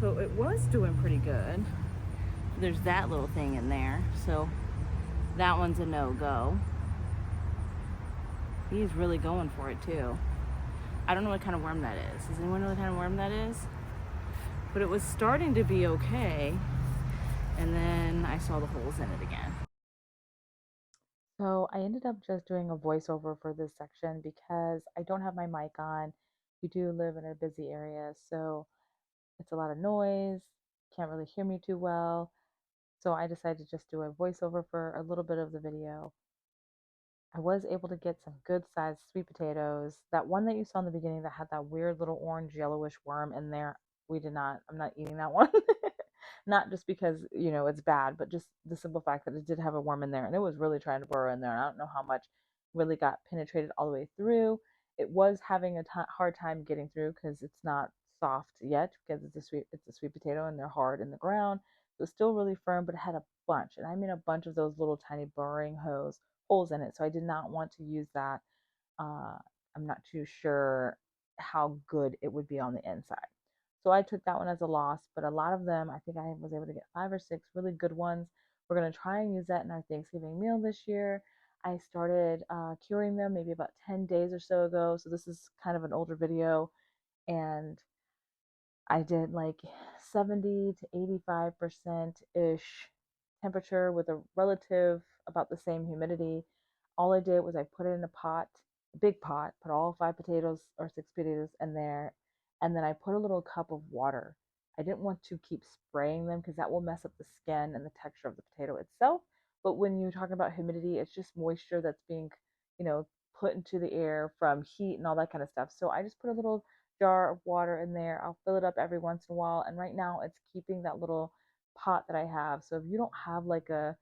So it was doing pretty good. There's that little thing in there. So that one's a no-go. He's really going for it too. I don't know what kind of worm that is. Does anyone know what kind of worm that is? But it was starting to be okay. And then I saw the holes in it again. So I ended up just doing a voiceover for this section because I don't have my mic on. We do live in a busy area, so it's a lot of noise. Can't really hear me too well. So I decided to just do a voiceover for a little bit of the video. I was able to get some good sized sweet potatoes. That one that you saw in the beginning that had that weird little orange yellowish worm in there, I'm not eating that one. Not just because, it's bad, but just the simple fact that it did have a worm in there and it was really trying to burrow in there. And I don't know how much really got penetrated all the way through. It was having a hard time getting through because it's not soft yet because it's a sweet potato and they're hard in the ground. So it's still really firm, but it had a bunch, and I mean a bunch of those little tiny burrowing holes in it. So I did not want to use that. Uh, I'm not too sure how good it would be on the inside. So I took that one as a loss, but a lot of them, I think I was able to get 5 or 6 really good ones. We're going to try and use that in our Thanksgiving meal this year. I started curing them maybe about 10 days or so ago. So this is kind of an older video. And I did like 70 to 85% ish temperature with a relative about the same humidity. All I did was I put it in a pot, a big pot, put all 5 potatoes or 6 potatoes in there, and then I put a little cup of water. I didn't want to keep spraying them because that will mess up the skin and the texture of the potato itself. But when you talk about humidity, it's just moisture that's being, you know, put into the air from heat and all that kind of stuff. So I just put a little jar of water in there. I'll fill it up every once in a while. And right now it's keeping that little pot that I have. So if you don't have like a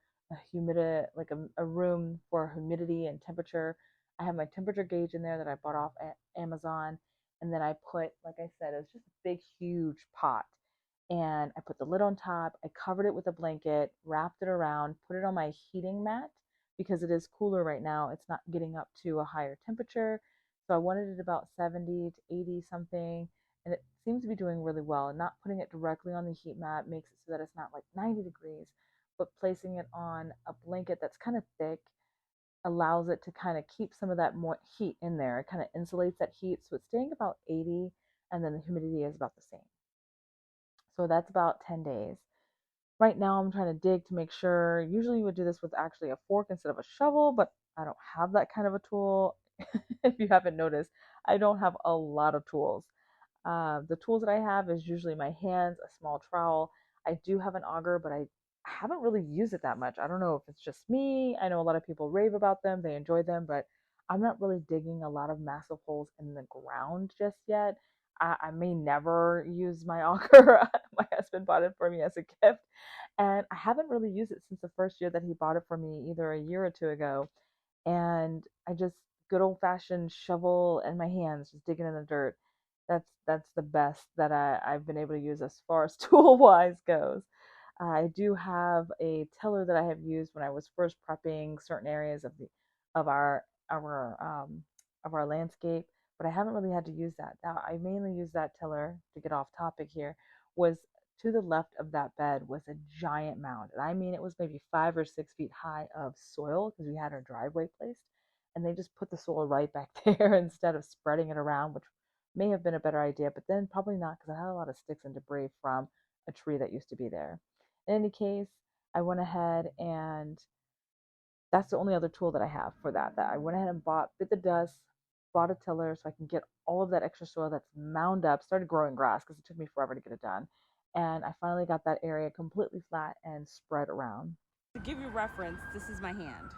humidity, like a room for humidity and temperature, I have my temperature gauge in there that I bought off at Amazon. And then I put, like I said, it's just a big, huge pot. And I put the lid on top. I covered it with a blanket, wrapped it around, put it on my heating mat because it is cooler right now. It's not getting up to a higher temperature. So I wanted it about 70 to 80 something, and it seems to be doing really well. And not putting it directly on the heat mat makes it so that it's not like 90 degrees, but placing it on a blanket that's kind of thick allows it to kind of keep some of that more heat in there. It kind of insulates that heat, so it's staying about 80, and then the humidity is about the same. So that's about 10 days. Right now, I'm trying to dig to make sure. Usually, you would do this with actually a fork instead of a shovel, but I don't have that kind of a tool. If you haven't noticed, I don't have a lot of tools. The tools that I have is usually my hands, a small trowel. I do have an auger, but I haven't really used it that much. I don't know if it's just me. I know a lot of people rave about them, they enjoy them, but I'm not really digging a lot of massive holes in the ground just yet. I may never use my auger. My husband bought it for me as a gift, and I haven't really used it since the first year that he bought it for me, either a year or two ago. And I just good old fashioned shovel in my hands, just digging in the dirt. That's the best that I've been able to use as far as tool wise goes. I do have a tiller that I have used when I was first prepping certain areas of our of our landscape, but I haven't really had to use that. Now I mainly use that tiller to get off topic here. Was to the left of that bed was a giant mound, and I mean it was maybe 5 or 6 feet high of soil because we had our driveway placed, and they just put the soil right back there instead of spreading it around, which may have been a better idea, but then probably not because I had a lot of sticks and debris from a tree that used to be there. In any case, I went ahead and that's the only other tool that I have for that. That I went ahead and bit the dust, bought a tiller so I can get all of that extra soil that's mound up, started growing grass because it took me forever to get it done. And I finally got that area completely flat and spread around. To give you reference, this is my hand.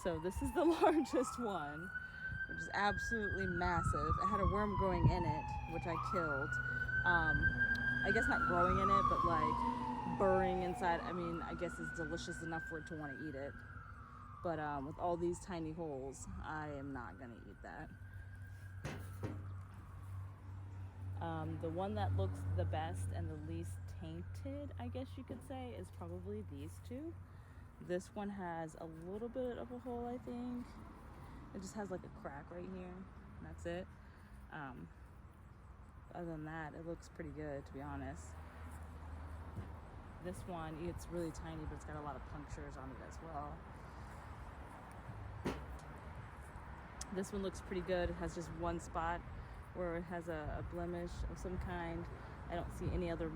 So this is the largest one, which is absolutely massive. It had a worm growing in it, which I killed. I guess not growing in it, but like burrowing inside. I mean, I guess it's delicious enough for it to want to eat it. But with all these tiny holes, I am not gonna eat that. The one that looks the best and the least tainted, I guess you could say, is probably these two. This one has a little bit of a hole, I think. It just has like a crack right here, and that's it. Um, Other than that, it looks pretty good, to be honest. This one, it's really tiny, but it's got a lot of punctures on it as well. This one looks pretty good. It has just one spot where it has a blemish of some kind. I don't see any other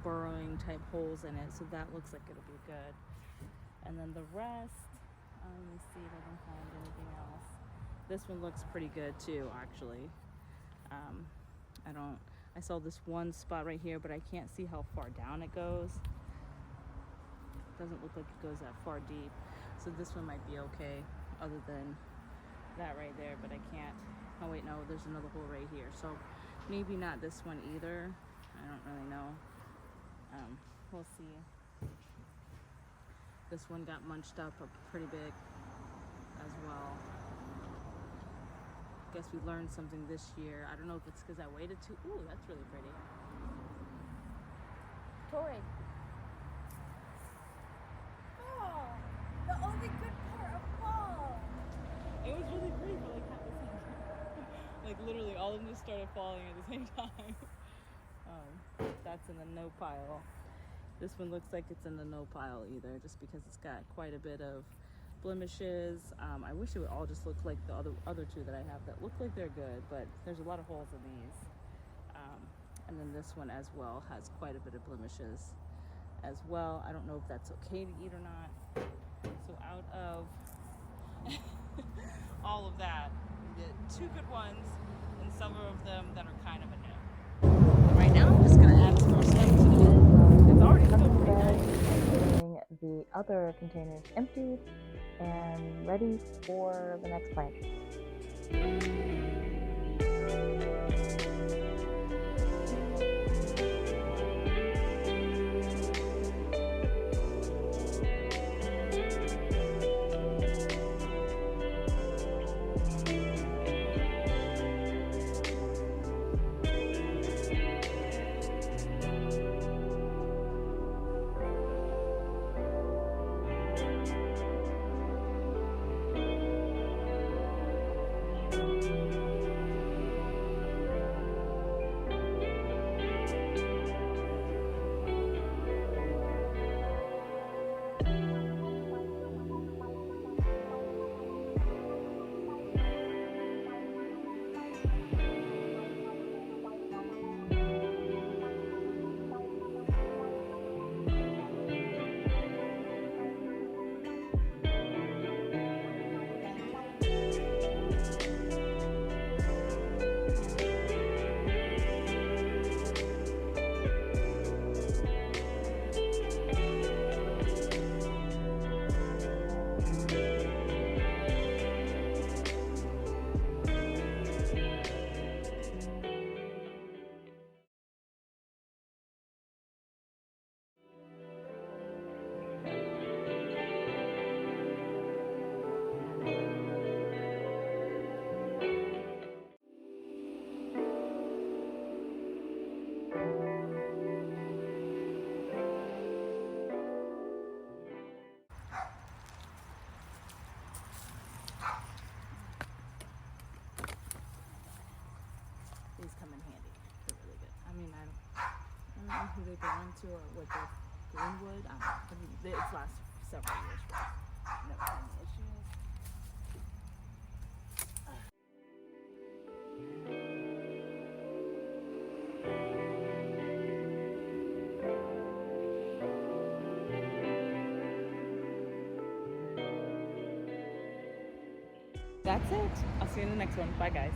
burrowing type holes in it, so that looks like it'll be good. And then the rest, let me see if I can find anything else. This one looks pretty good too, actually. I saw this one spot right here, but I can't see how far down it goes. Doesn't look like it goes that far deep, so this one might be okay other than that right there, but I can't. Oh wait, no, there's another hole right here, so maybe not this one either. I don't really know. We'll see. This one got munched up pretty big as well. Guess we learned something this year. I don't know if it's because I waited too. Ooh, that's really pretty. Tori. Oh, the only good part of fall. It was really pretty for like half a second. Like literally all of them just started falling at the same time. That's in the no pile. This one looks like it's in the no pile either, just because it's got quite a bit of blemishes. I wish it would all just look like the other two that I have that look like they're good, but there's a lot of holes in these. And then this one as well has quite a bit of blemishes as well. I don't know if that's okay to eat or not. So out of all of that, we get 2 good ones and several of them that are kind of a no. But right now I'm just gonna add some more stuff to the bed. It's already still pretty nice. Getting the other containers emptied and ready for the next plant. These come in handy. They're really good. I mean, I don't know who they belong to or what they're Greenwood. I mean, it's last several years for us. Never had any issues. That's it. I'll see you in the next one. Bye, guys.